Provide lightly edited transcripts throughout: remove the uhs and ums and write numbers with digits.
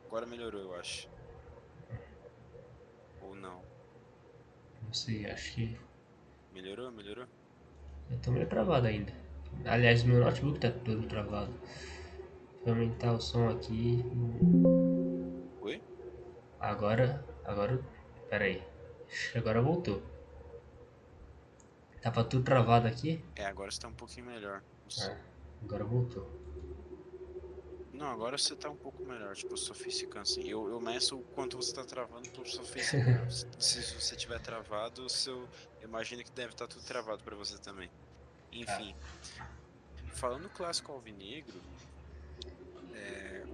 Agora melhorou, eu acho. Ou não? Não sei, acho que Melhorou, melhorou? eu tô meio travado ainda. Aliás, meu notebook tá todo travado. Vou aumentar o som aqui. Oi? Agora, pera aí. Agora voltou. Tava tudo travado aqui? É, agora você tá um pouquinho melhor. Ah, agora voltou. Não, agora você tá um pouco melhor, tipo, sofisticando assim. Eu meço o quanto você tá travando pro sofisticar. Se você tiver travado, eu imagino que deve estar tudo travado pra você também. Tá. Enfim, falando do clássico alvinegro,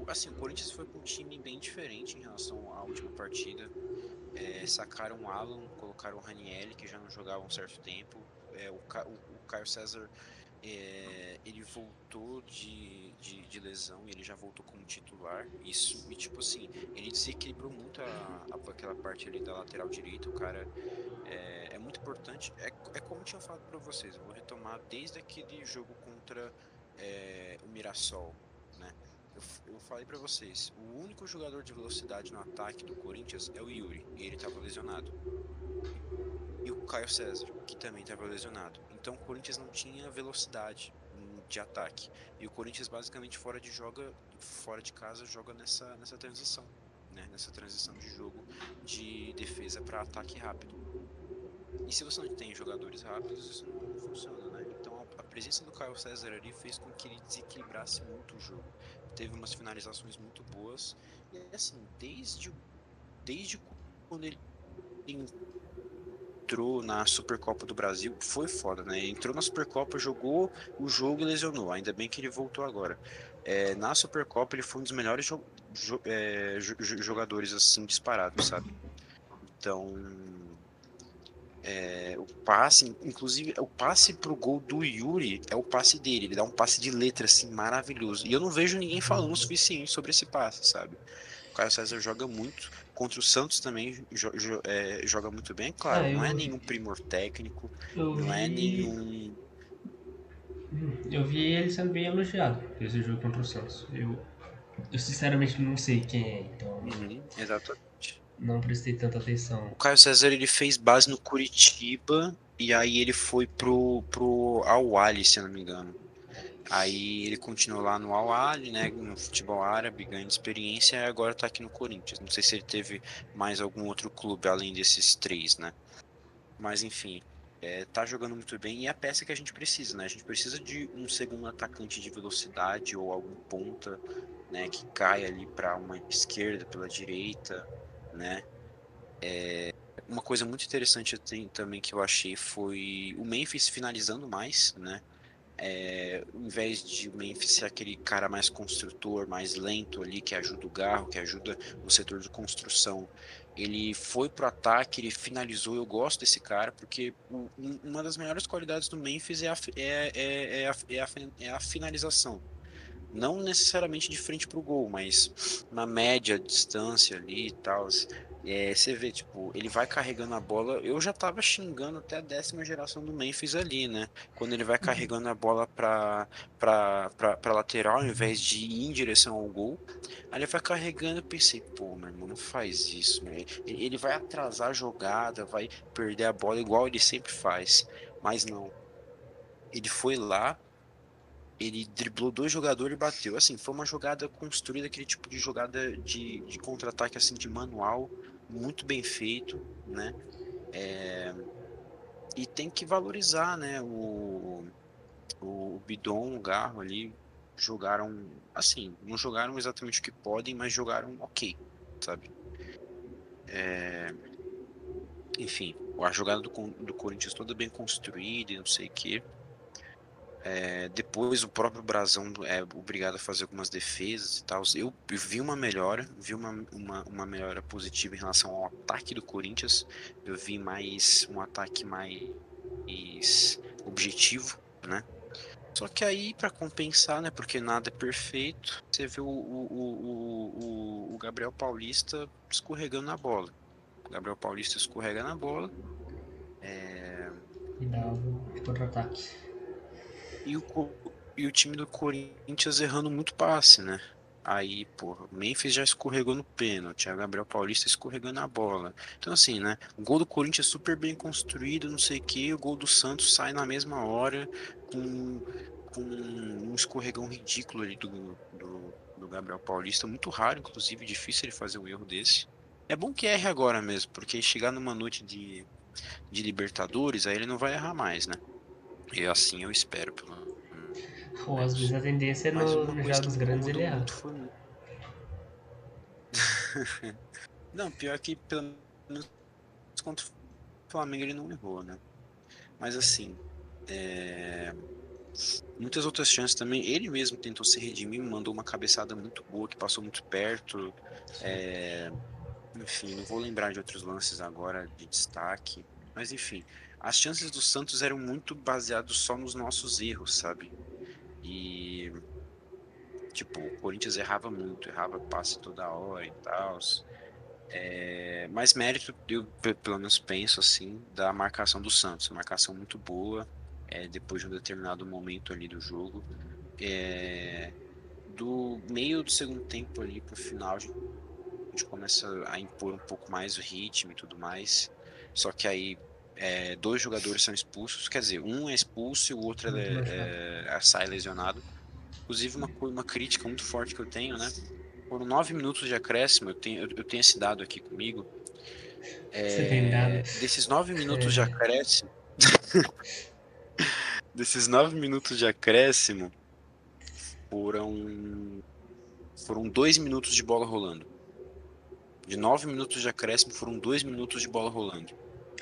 assim, o Corinthians foi com um time bem diferente em relação à última partida. Sacaram o Alan, colocaram o Ranieri, que já não jogava há um certo tempo. O Caio César, ele voltou de lesão e ele já voltou como titular. Isso, e tipo assim, ele desequilibrou muito aquela parte ali da lateral direita. O cara é muito importante. É como eu tinha falado para vocês, eu vou retomar desde aquele jogo contra o Mirassol, né? Eu falei para vocês, o único jogador de velocidade no ataque do Corinthians é o Yuri, e ele estava lesionado. E o Caio César, que também estava lesionado. Então o Corinthians não tinha velocidade de ataque. E o Corinthians basicamente fora de casa joga nessa transição, né? Nessa transição de jogo de defesa para ataque rápido. E se você não tem jogadores rápidos, isso não funciona, né? Então a presença do Caio César ali fez com que ele desequilibrasse muito o jogo. Teve umas finalizações muito boas. E assim, desde quando ele entrou na Supercopa do Brasil, foi foda, né? Ele entrou na Supercopa, jogou o jogo e lesionou. Ainda bem que ele voltou agora. Na Supercopa, ele foi um dos melhores jogadores, assim, disparados, sabe? Então, o passe, inclusive, o passe pro gol do Yuri é o passe dele. Ele dá um passe de letra, assim, maravilhoso. E eu não vejo ninguém falando o suficiente sobre esse passe, sabe? O Caio César joga muito. Contra o Santos também joga muito bem. Ah, Claro, não é nenhum primor técnico, eu não é vi. nenhum. Eu vi ele sendo bem elogiado nesse jogo contra o Santos. Eu sinceramente não sei quem é, então Uhum, exatamente. não prestei tanta atenção. O Caio César ele fez base no Curitiba e aí ele foi pro Al-Ahly, se eu não me engano. Aí ele continuou lá no Al-Ahly, né, no futebol árabe, ganhando experiência, e agora tá aqui no Corinthians. Não sei se ele teve mais algum outro clube além desses três, né? Mas enfim, tá jogando muito bem e é a peça que a gente precisa, né? A gente precisa de um segundo atacante de velocidade ou algum ponta, né, que caia ali para uma esquerda, pela direita, né? Uma coisa muito interessante também que eu achei foi o Memphis finalizando mais, né? Ao invés de o Memphis ser aquele cara mais construtor, mais lento ali, que ajuda o Garro, que ajuda no setor de construção, ele foi pro ataque, ele finalizou. Eu gosto desse cara, porque uma das melhores qualidades do Memphis é a finalização. Não necessariamente de frente pro gol, mas na média distância ali e tal. Você vê, tipo, ele vai carregando a bola. Eu já tava xingando até a 10ª geração do Memphis ali, né? Quando ele vai carregando a bola pra lateral, ao invés de ir em direção ao gol. Aí ele vai carregando, eu pensei, pô, meu irmão, não faz isso, né? Ele vai atrasar a jogada, vai perder a bola igual ele sempre faz. Mas não. Ele foi lá, ele driblou dois jogadores e bateu. Assim, foi uma jogada construída, aquele tipo de jogada de contra-ataque assim de manual, muito bem feito, né? É, e tem que valorizar, né? O Bidon, o Garro ali jogaram, assim, não jogaram exatamente o que podem, mas jogaram ok, sabe? É, enfim, a jogada do Corinthians toda bem construída e não sei o quê. Depois o próprio Brasão é obrigado a fazer algumas defesas e tal. Eu vi uma melhora, vi uma melhora positiva em relação ao ataque do Corinthians. Eu vi mais um ataque mais objetivo, né? Só que aí, para compensar, né? Porque nada é perfeito, você vê o Gabriel Paulista escorregando na bola. O Gabriel Paulista escorrega na bola. é, E dá o contra-ataque. e o, Co- e o time do Corinthians errando muito passe, né? Aí, porra, o Memphis já escorregou no pênalti, a Gabriel Paulista escorregando a bola. Então, assim, né? O gol do Corinthians é super bem construído, não sei o quê. O gol do Santos sai na mesma hora, com um escorregão ridículo ali do Gabriel Paulista. Muito raro, inclusive, difícil ele fazer um erro desse. É bom que erre agora mesmo, porque chegar numa noite de Libertadores, aí ele não vai errar mais, né? E assim eu espero, pelo Ou às vezes menos. a tendência é Mas uma nos coisa que jogos me grandes ele incomodou erra. muito foi. Não, pior que pelo menos contra o Flamengo ele não errou, né? Mas assim, é, muitas outras chances também. Ele mesmo tentou se redimir, mandou uma cabeçada muito boa que passou muito perto. É, enfim, não vou lembrar de outros lances agora de destaque. Mas enfim, as chances do Santos eram muito baseadas só nos nossos erros, sabe? E, tipo, o Corinthians errava muito, errava passe toda hora e tal. Mais mérito, eu pelo menos penso assim, da marcação do Santos. Marcação muito boa, depois de um determinado momento ali do jogo. É, do meio do segundo tempo ali pro final, a gente começa a impor um pouco mais o ritmo e tudo mais. Só que aí dois jogadores são expulsos, quer dizer, um é expulso e o outro Muito machucado. sai lesionado. Inclusive, uma crítica muito forte que eu tenho, né? Foram 9 minutos de acréscimo, eu tenho esse dado aqui comigo. Você tem dado. Desses 9 minutos de É, acréscimo, desses 9 minutos de acréscimo, foram, foram 2 minutos de bola rolando. De 9 minutos de acréscimo, foram 2 minutos de bola rolando.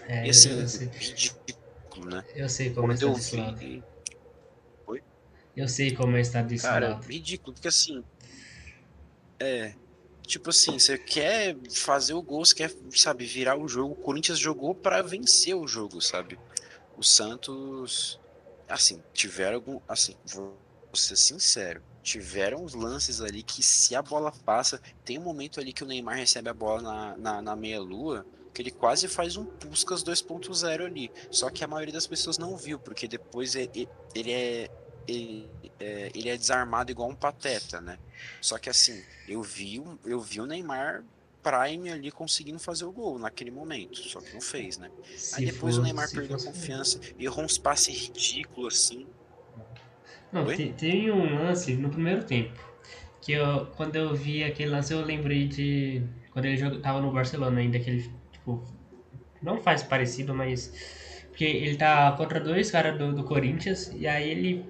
E eu assim, sei. ridículo, né? Eu sei como é Quando estar eu desse lado. vi. Oi? Eu sei como é estar desse Cara, lado. ridículo, porque assim, é. Tipo assim, você quer fazer o gol, você quer, sabe, virar o jogo. O Corinthians jogou pra vencer o jogo, sabe? O Santos, assim, tiveram algum, assim, vou ser sincero, tiveram uns lances ali que se a bola passa, tem um momento ali que o Neymar recebe a bola na meia-lua, que ele quase faz um Puskás 2.0 ali. Só que a maioria das pessoas não viu, porque depois ele é ele é desarmado igual um pateta, né? Só que assim, eu vi o Neymar Prime ali conseguindo fazer o gol naquele momento, só que não fez, né? Aí depois o Neymar Se perdeu a fosse. confiança, errou uns passes ridículos assim. Não, Oi? tem um lance no primeiro tempo. Que quando eu vi aquele lance, eu lembrei de. Quando ele tava no Barcelona ainda, que ele, tipo, não faz parecido, mas. Porque ele tá contra dois caras do Corinthians, e aí ele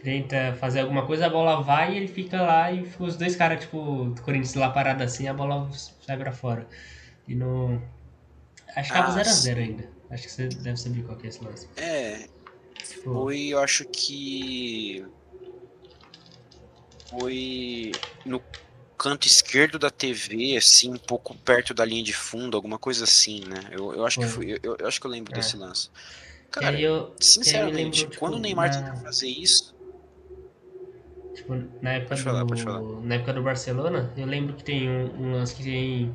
tenta fazer alguma coisa, a bola vai e ele fica lá e fica os dois caras, tipo, do Corinthians lá parado assim, a bola sai pra fora. E no. Acho que tava Ah, 0x0 sim. ainda. Acho que você deve saber qual que é esse lance. É, Tipo, foi, eu acho que foi no canto esquerdo da TV, assim, um pouco perto da linha de fundo, alguma coisa assim, né? Eu acho que foi. foi, eu acho que eu lembro É. desse lance. Que aí Cara, eu. Que aí me lembrou, sinceramente, tipo, quando o Neymar tenta fazer isso, tipo, na época pode falar, pode falar. do. Na época do Barcelona, eu lembro que tem um lance que tem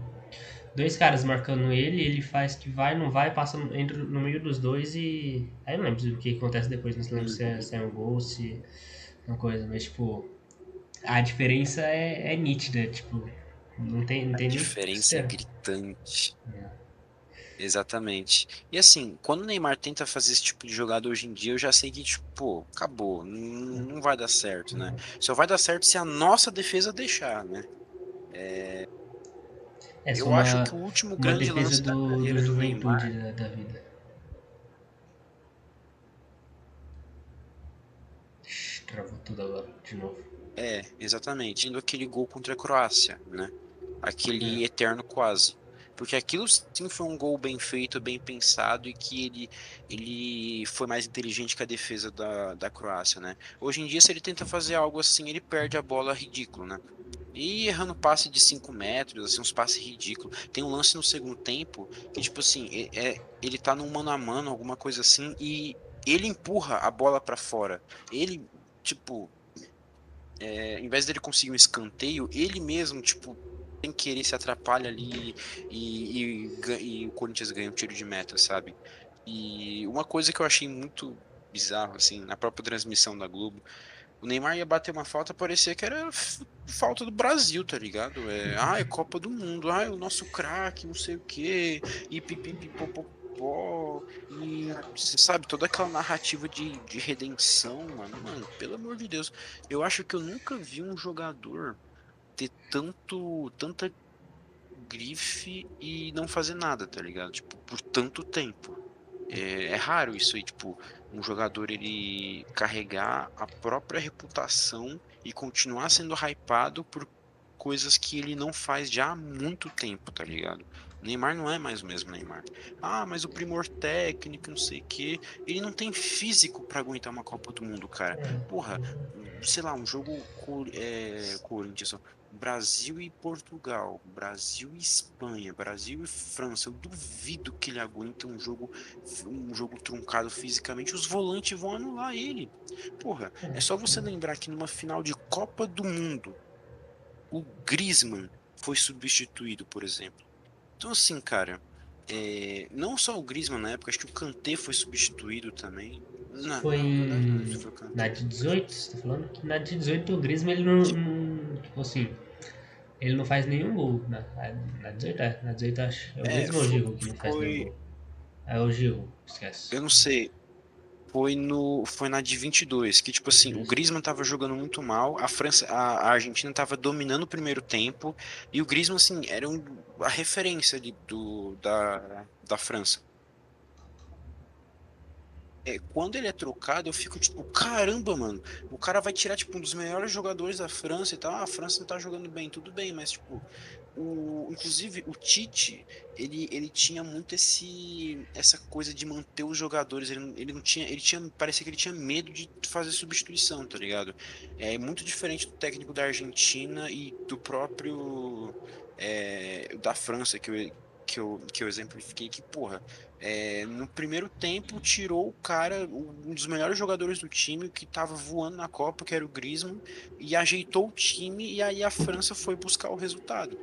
dois caras marcando ele faz que vai, não vai, passa entra no meio dos dois e. Aí eu não lembro o que acontece depois, não se lembro Uhum. se é um gol, se é uma coisa, mas tipo, a diferença é nítida, tipo, não A tem nem o que diferença é esperar. gritante. Exatamente. E assim, quando o Neymar tenta fazer esse tipo de jogada hoje em dia, eu já sei que, tipo, pô, acabou, não vai dar certo, né? Só vai dar certo se a nossa defesa deixar, né? É só Eu acho que o último uma grande defesa lance da do carreira do Juventude Neymar da vida. Travou tudo agora, de novo. exatamente, indo aquele gol contra a Croácia, né? É, Aquele eterno quase. Porque aquilo sim foi um gol bem feito, bem pensado e que ele foi mais inteligente que a defesa da Croácia, né? Hoje em dia, se ele tenta fazer algo assim, ele perde a bola ridículo, né? E errando passe de 5 metros, assim, uns passes ridículos. Tem um lance no segundo tempo que, tipo assim, ele tá num mano a mano, alguma coisa assim, e ele empurra a bola pra fora. Ele, tipo, em vez dele conseguir um escanteio, ele mesmo, tipo, sem querer se atrapalha ali e o Corinthians ganha um tiro de meta, sabe? E uma coisa que eu achei muito bizarro, assim, na própria transmissão da Globo, O Neymar ia bater uma falta, parecia que era falta do Brasil, tá ligado? É Copa do Mundo, o nosso craque, não sei o quê, e pipipipopopó, e você sabe, toda aquela narrativa de redenção, mano, pelo amor de Deus. Eu acho que eu nunca vi um jogador ter tanta grife e não fazer nada, tá ligado? Tipo, por tanto tempo. É raro isso aí, tipo, um jogador ele carregar a própria reputação e continuar sendo hypado por coisas que ele não faz já há muito tempo, tá ligado? O Neymar não é mais o mesmo Neymar. Mas o primor técnico, não sei o quê. Ele não tem físico pra aguentar uma Copa do Mundo, cara. Porra, sei lá, um jogo Corinthians, ó, Brasil e Portugal, Brasil e Espanha, Brasil e França. Eu duvido que ele aguente um jogo truncado fisicamente. Os volantes vão anular ele. Porra, é só você lembrar que numa final de Copa do Mundo o Griezmann foi substituído, por exemplo. Então, assim, cara, não só o Griezmann na época, acho que o Kanté foi substituído também. Isso Não, foi não, na verdade não, isso foi o na Kanté. de 18, você tá falando? Que na de 18 o Griezmann ele não, Que, tipo assim, ele não faz nenhum gol. Na 18 na 18 acho. É o Griezmann ou o foi, Giroud que não faz nenhum foi, gol? É o Giroud, esquece. eu não sei, foi na de 22 que tipo assim, o Justo. Griezmann tava jogando muito mal, a Argentina tava dominando o primeiro tempo, e o Griezmann, assim, era a referência ali da França. Quando ele é trocado, eu fico tipo, caramba, mano, o cara vai tirar, tipo, um dos melhores jogadores da França e tal. A França não tá jogando bem, tudo bem, mas, tipo, inclusive o Tite, ele tinha muito essa coisa de manter os jogadores. Ele não tinha, parecia que ele tinha medo de fazer substituição, tá ligado? É muito diferente do técnico da Argentina e do próprio da França, que eu exemplifiquei que, porra. No primeiro tempo, tirou o cara, um dos melhores jogadores do time, que estava voando na Copa, que era o Griezmann, e ajeitou o time, e aí a França foi buscar o resultado.